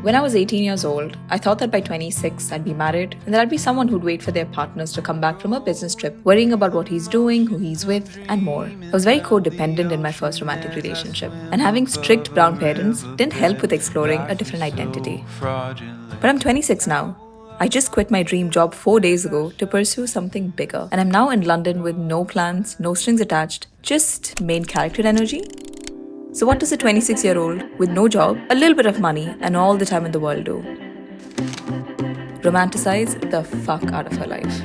When I was 18 years old, I thought that by 26 I'd be married and that I'd be someone who'd wait for their partners to come back from a business trip, worrying about what he's doing, who he's with, and more. I was very codependent in my first romantic relationship, and having strict brown parents didn't help with exploring a different identity. But I'm 26 now. I just quit my dream job 4 days ago to pursue something bigger, and I'm now in London with no plans, no strings attached, just main character energy. So what does a 26-year-old with no job, a little bit of money, and all the time in the world do? Romanticize the fuck out of her life.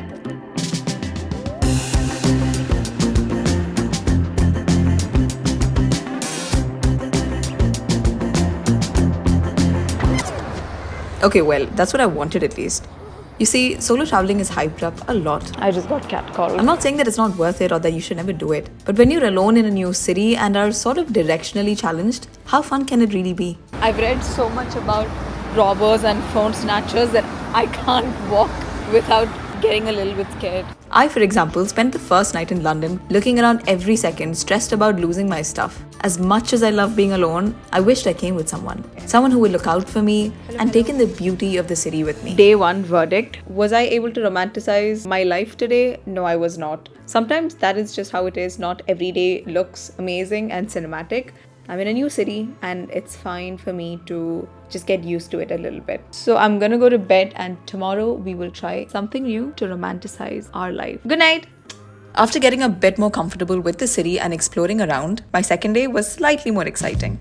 Okay, well, that's what I wanted at least. You see, solo traveling is hyped up a lot. I just got catcalled. I'm not saying that it's not worth it or that you should never do it. But when you're alone in a new city and are sort of directionally challenged, how fun can it really be? I've read so much about robbers and phone snatchers that I can't walk without getting a little bit scared. I, for example, spent the first night in London looking around every second, stressed about losing my stuff. As much as I love being alone, I wished I came with someone. Someone who would look out for me and take in the beauty of the city with me. Day one verdict. Was I able to romanticize my life today? No, I was not. Sometimes that is just how it is. Not every day looks amazing and cinematic. I'm in a new city and it's fine for me to just get used to it a little bit. So I'm gonna go to bed and tomorrow we will try something new to romanticize our life. Good night! After getting a bit more comfortable with the city and exploring around, my second day was slightly more exciting.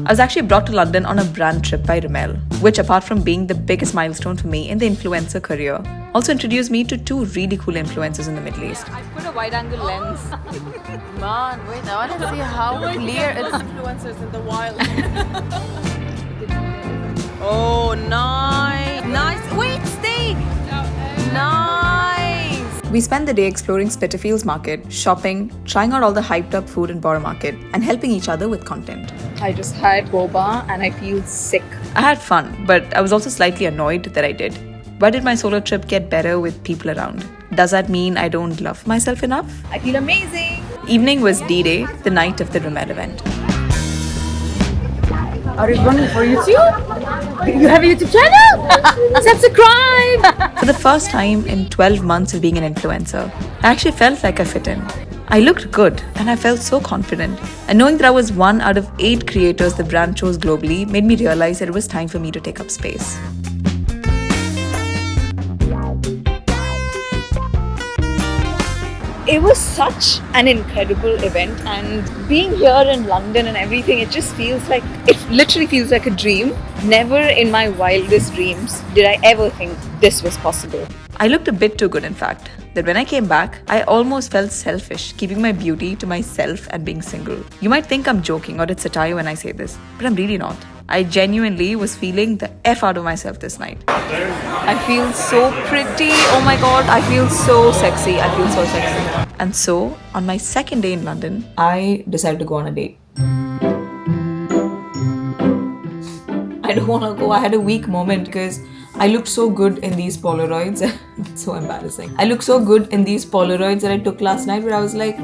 I was actually brought to London on a brand trip by Rimmel, which apart from being the biggest milestone for me in the influencer career, also introduced me to two really cool influencers in the Middle East. I put a wide angle lens. Man, wait, I want to see how clear it's Influencers in the wild. Oh, nice! Nice! Wait, stay! Nice! We spent the day exploring Spitalfields Market, shopping, trying out all the hyped up food in Borough Market, and helping each other with content. I just had boba and I feel sick. I had fun, but I was also slightly annoyed that I did. Why did my solo trip get better with people around? Does that mean I don't love myself enough? I feel amazing! Evening was D-Day, the night of the Rimmel event. Are you running for YouTube? You have a YouTube channel? Subscribe! For the first time in 12 months of being an influencer, I actually felt like I fit in. I looked good and I felt so confident. And knowing that I was one out of 8 creators the brand chose globally made me realize that it was time for me to take up space. It was such an incredible event, and being here in London and everything, it literally feels like a dream. Never in my wildest dreams did I ever think this was possible. I looked a bit too good, in fact, that when I came back, I almost felt selfish, keeping my beauty to myself and being single. You might think I'm joking or it's satire when I say this, but I'm really not. I genuinely was feeling the F out of myself this night. I feel so pretty. Oh my god, I feel so sexy. I feel so sexy. And so, on my second day in London, I decided to go on a date. I don't want to go. I had a weak moment because I looked so good in these Polaroids. It's so embarrassing. I looked so good in these Polaroids that I took last night where I was like,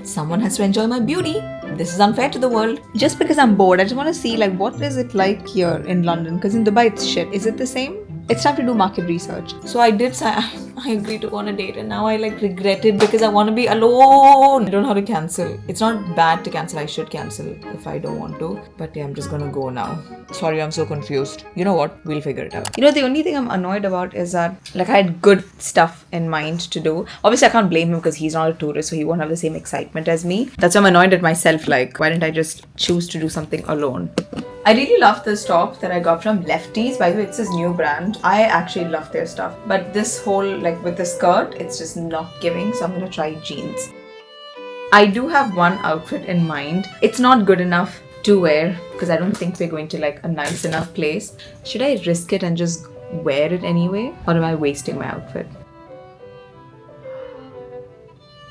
someone has to enjoy my beauty. This is unfair to the world. Just because I'm bored, I just want to see what is it like here in London? Because in Dubai it's shit. Is it the same? It's time to do market research. So I did say I agreed to go on a date and now I regret it because I want to be alone. I don't know how to cancel. It's not bad to cancel. I should cancel if I don't want to. But yeah, I'm just gonna go now. Sorry, I'm so confused. You know what? We'll figure it out. The only thing I'm annoyed about is that I had good stuff in mind to do. Obviously, I can't blame him because he's not a tourist, so he won't have the same excitement as me. That's why I'm annoyed at myself. Why didn't I just choose to do something alone? I really love this top that I got from Lefties. By the way, it's this new brand. I actually love their stuff. But this whole, with the skirt, it's just not giving. So I'm going to try jeans. I do have one outfit in mind. It's not good enough to wear because I don't think we're going to a nice enough place. Should I risk it and just wear it anyway? Or am I wasting my outfit?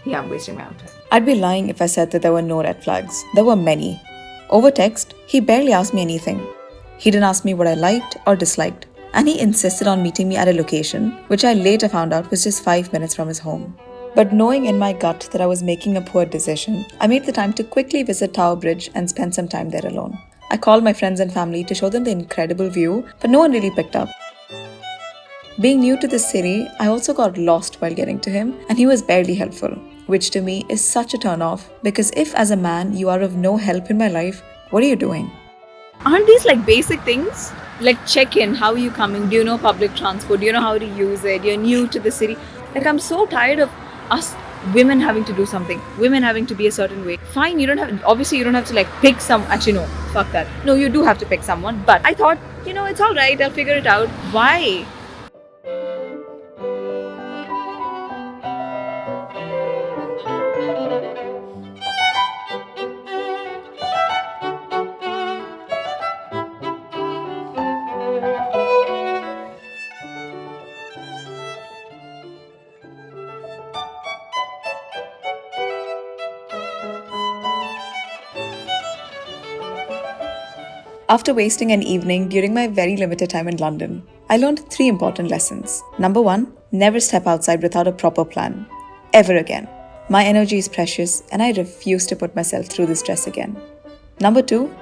Yeah, I'm wasting my outfit. I'd be lying if I said that there were no red flags. There were many. Over text, he barely asked me anything. He didn't ask me what I liked or disliked. And he insisted on meeting me at a location, which I later found out was just 5 minutes from his home. But knowing in my gut that I was making a poor decision, I made the time to quickly visit Tower Bridge and spend some time there alone. I called my friends and family to show them the incredible view, but no one really picked up. Being new to this city, I also got lost while getting to him, and he was barely helpful, which to me is such a turn off because if as a man you are of no help in my life, what are you doing? Aren't these like basic things? Like check in, how are you coming? Do you know public transport? Do you know how to use it? You're new to the city. Like I'm so tired of us women having to do something, women having to be a certain way. Fine, you don't have to like pick some, actually no, fuck that. No, you do have to pick someone, but I thought, it's alright, I'll figure it out. Why? After wasting an evening during my very limited time in London, I learned 3 important lessons. Number 1, never step outside without a proper plan. Ever again. My energy is precious and I refuse to put myself through this stress again. Number 2,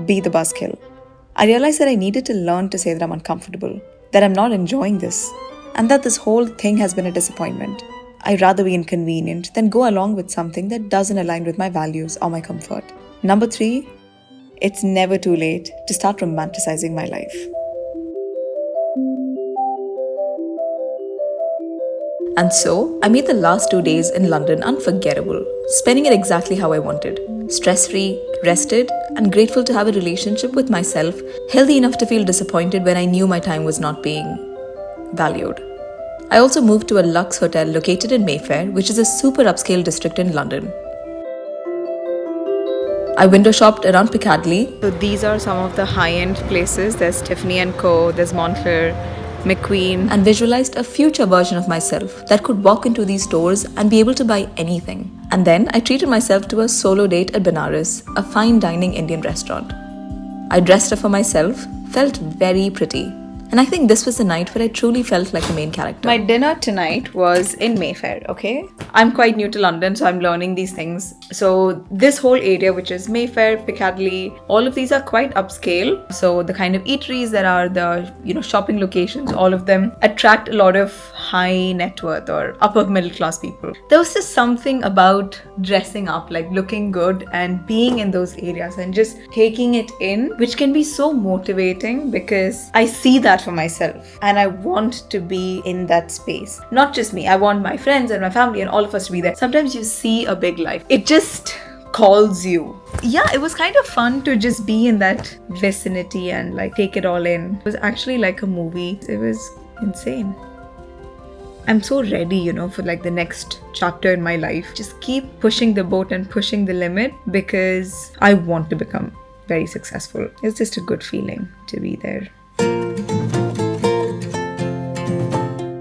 be the buzzkill. I realized that I needed to learn to say that I'm uncomfortable, that I'm not enjoying this, and that this whole thing has been a disappointment. I'd rather be inconvenient than go along with something that doesn't align with my values or my comfort. Number 3, it's never too late to start romanticizing my life. And so, I made the last 2 days in London unforgettable, spending it exactly how I wanted. Stress-free, rested, and grateful to have a relationship with myself, healthy enough to feel disappointed when I knew my time was not being valued. I also moved to a luxe hotel located in Mayfair, which is a super upscale district in London. I window shopped around Piccadilly. So these are some of the high-end places. There's Tiffany & Co, there's Moncler, McQueen. And visualized a future version of myself that could walk into these stores and be able to buy anything. And then I treated myself to a solo date at Benares, a fine dining Indian restaurant. I dressed up for myself, felt very pretty. And I think this was the night where I truly felt like the main character. My dinner tonight was in Mayfair, okay? I'm quite new to London, so I'm learning these things. So this whole area, which is Mayfair, Piccadilly, all of these are quite upscale. So the kind of eateries that are the, shopping locations, all of them attract a lot of high net worth or upper middle class people. There was just something about dressing up, like looking good and being in those areas and just taking it in, which can be so motivating because I see that for myself and I want to be in that space. Not just me, I want my friends and my family and all of us to be there. Sometimes you see a big life, it just calls you. Yeah, it was kind of fun to just be in that vicinity and like take it all in. It was actually like a movie. It was insane. I'm so ready, for like the next chapter in my life. Just keep pushing the boat and pushing the limit because I want to become very successful. It's just a good feeling to be there.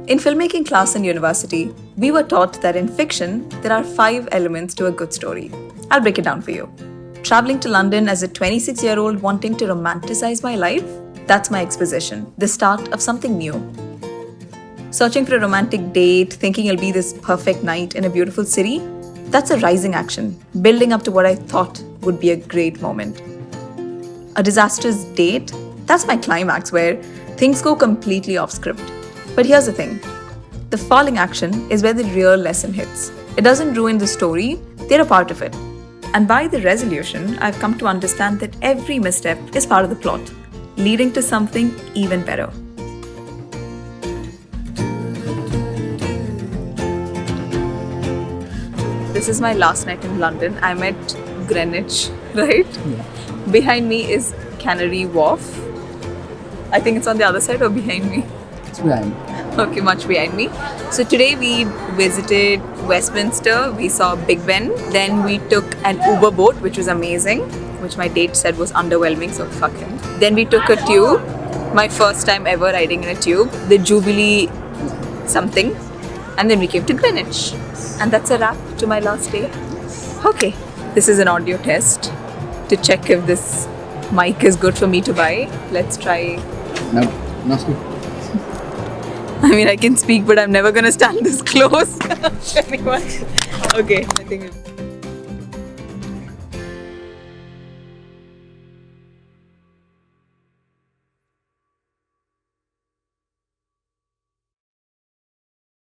In filmmaking class in university, we were taught that in fiction, there are 5 elements to a good story. I'll break it down for you. Traveling to London as a 26-year-old wanting to romanticize my life? That's my exposition, the start of something new. Searching for a romantic date, thinking it'll be this perfect night in a beautiful city? That's a rising action, building up to what I thought would be a great moment. A disastrous date? That's my climax where things go completely off script. But here's the thing. The falling action is where the real lesson hits. It doesn't ruin the story, they're a part of it. And by the resolution, I've come to understand that every misstep is part of the plot, leading to something even better. This is my last night in London. I'm at Greenwich, right? Yeah. Behind me is Canary Wharf. I think it's on the other side or behind me? It's behind. Okay, much behind me. So today we visited Westminster, we saw Big Ben, then we took an Uber boat, which was amazing, which my date said was underwhelming, so fuck him. Then we took a tube, my first time ever riding in a tube, the Jubilee something, and then we came to Greenwich. And that's a wrap to my last day. Okay, this is an audio test to check if this mic is good for me to buy. Let's try. No, not good. I mean, I can speak, but I'm never gonna stand this close to anyone. Okay, I think.